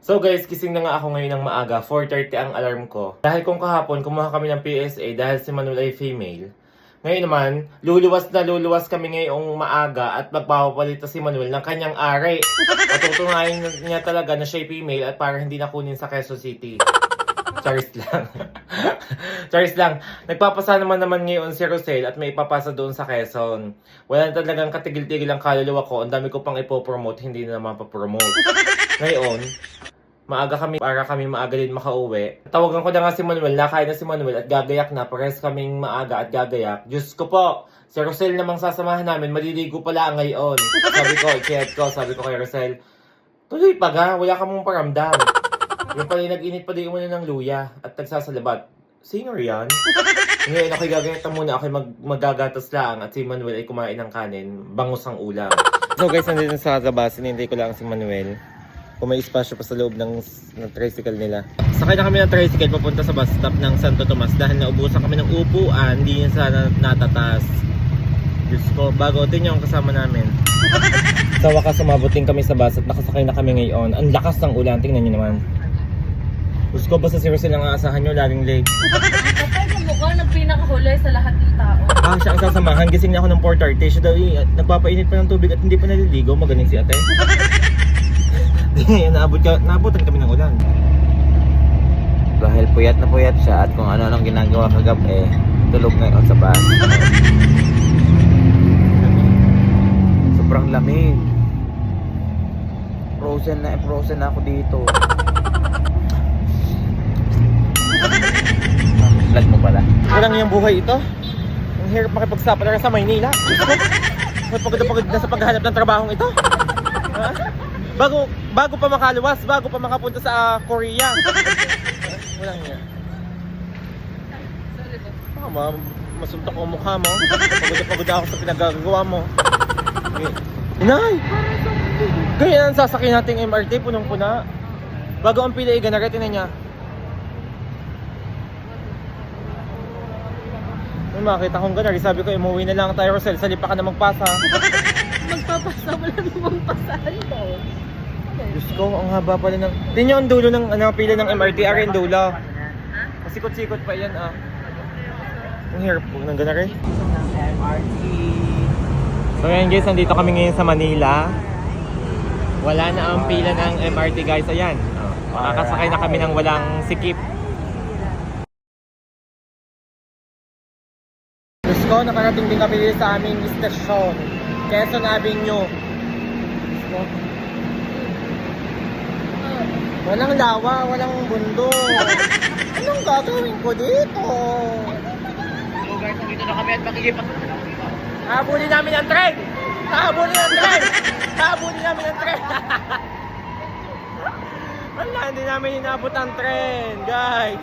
So guys, gising na nga ako ngayon ng maaga. 4:30 ang alarm ko. Dahil kung kahapon, kumuha kami ng PSA dahil si Manuel ay female. Ngayon naman, luluwas kami ngayong maaga at magpapapalit si Manuel ng kanyang ari. Patutunayan niya talaga na siya ay female at para hindi nakunin sa Quezon City. Charis lang. Charis lang. Nagpapasa naman ngayon si Rosel at may ipapasa doon sa Quezon. Wala talagang katigil-tigil ang kaluluwa ko. Ang dami ko pang ipopromote, hindi na naman papromote. Ngayon, para kami maaga din makauwi. Tawagan ko na nga si Manuel, nakain na si Manuel at gagayak na. Pares kaming maaga at gagayak. Diyos ko po, si Rosel namang sasamahan namin, maliligo pala ngayon. Sabi ko kay Rosel, tuloy pa ga, wala ka mong paramdam. Yung pala nag-init pa din umano ng luya at nagsasalabat. Sino yan? Ngayon ako'y gagayak na muna, ako'y magagatas lang at si Manuel ay kumain ng kanin, bangus ang ulam. So guys, nandito sa labas, hinihintay ko lang si Manuel. Kung may espasyo pa sa loob ng tricycle nila. Sakay na kami ng tricycle papunta sa bus stop ng Santo Tomas dahil naubusan kami ng upuan, hindi niya sana natatas. Diyos ko, bago din yung kasama namin. Sa wakas, sumabot din kami sa bus at nakasakay na kami ngayon. Ang lakas ng ulan, tingnan nyo naman. Diyos ko, basta si Rosel ang aasahan nyo, laging late. Kapag mo ka, nagpinakahuli sa lahat ng tao. Siya ang sasamahan, gising na ako ng 4:30. Siya daw, nagpapainit pa ng tubig at hindi pa naliligo, magaling si ate. Naabutan kami ng ulan. Dahil puyat na puyat siya at kung ano-anong ginagawa kagabi, tulog ngayon sa bus. Sobrang lamig. Frozen na ako dito. Vlog mo pala. Walang yung buhay ito. Ang hirap makipagsapalaran sa Maynila. Pagod na sa paghahanap ng trabahong ito. Ha? Bago pa makaluwas, bago pa makapunta sa Korea. Walang yan. Masuntok ang mukha mo. Pagod ako sa pinagagawa mo. Inay! Ganyan ang sasakyan nating MRT, punong-puna. Bago ang pila ganarete na niya. May makita kong ganar, sabi ko umuwi na lang tayo, Rosel, sali pa ka na magpasa. Magpapasa, wala namang pasahan ko. Diyos ko, ang haba pala ng... Tingnan nyo ang dulo ng pila ng MRT, ang dulo. Masikot-sikot pa yan Ang hirap po ng ganar eh. MRT. So ayan guys, nandito kami ngayon sa Manila. Wala na ang pila ng MRT guys, ayan. Makakasakay na kami ng walang sikip. Diyos ko, nakarating din kami dito sa aming istasyon. Quezon Avenue. Diyos ko. Walang lawa, walang bundok. Anong gagawin ko dito? So guys, nandito na kami at makikipas. Habulin namin ang tren! Habulin namin ang tren! Wala, hindi namin inabot ang tren, guys.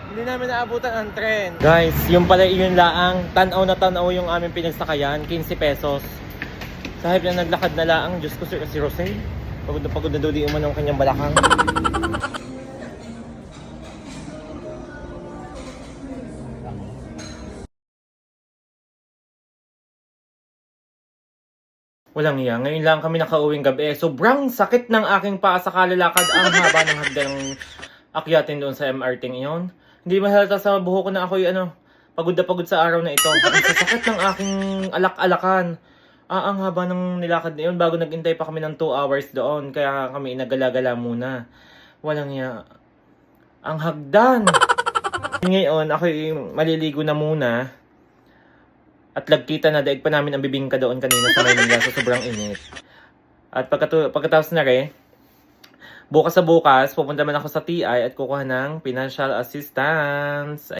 Hindi namin naabutan ang tren. Guys, yung pala yun laang, tanaw na tanaw yung aming pinagsakayan, 15 pesos. Sahib na naglakad na laang, Diyos ko si Rosel. Pagod na daw di umano ang kanyang balakang. Walang iya. Ngayon lang kami nakauwing gabi. Sobrang sakit ng aking paa sa kalalakad. Ang haba ng hagdan ng akyatin doon sa MRT ngayon. Hindi mahalata sa buho ko na ako'y pagod na pagod sa araw na ito. Ang sakit ng aking alak-alakan. Ang haba ng nilakad na yun bago nag-intay pa kami ng 2 hours doon. Kaya kami inagala-gala muna. Walang iya. Ang hagdan. Ngayon, ako'y maliligo na muna. At lagkita na, daig pa namin ang bibingka doon kanina sa Maynila sa sobrang init. At pagkatapos na rin, bukas pupunta man ako sa TI at kukuha ng financial assistance.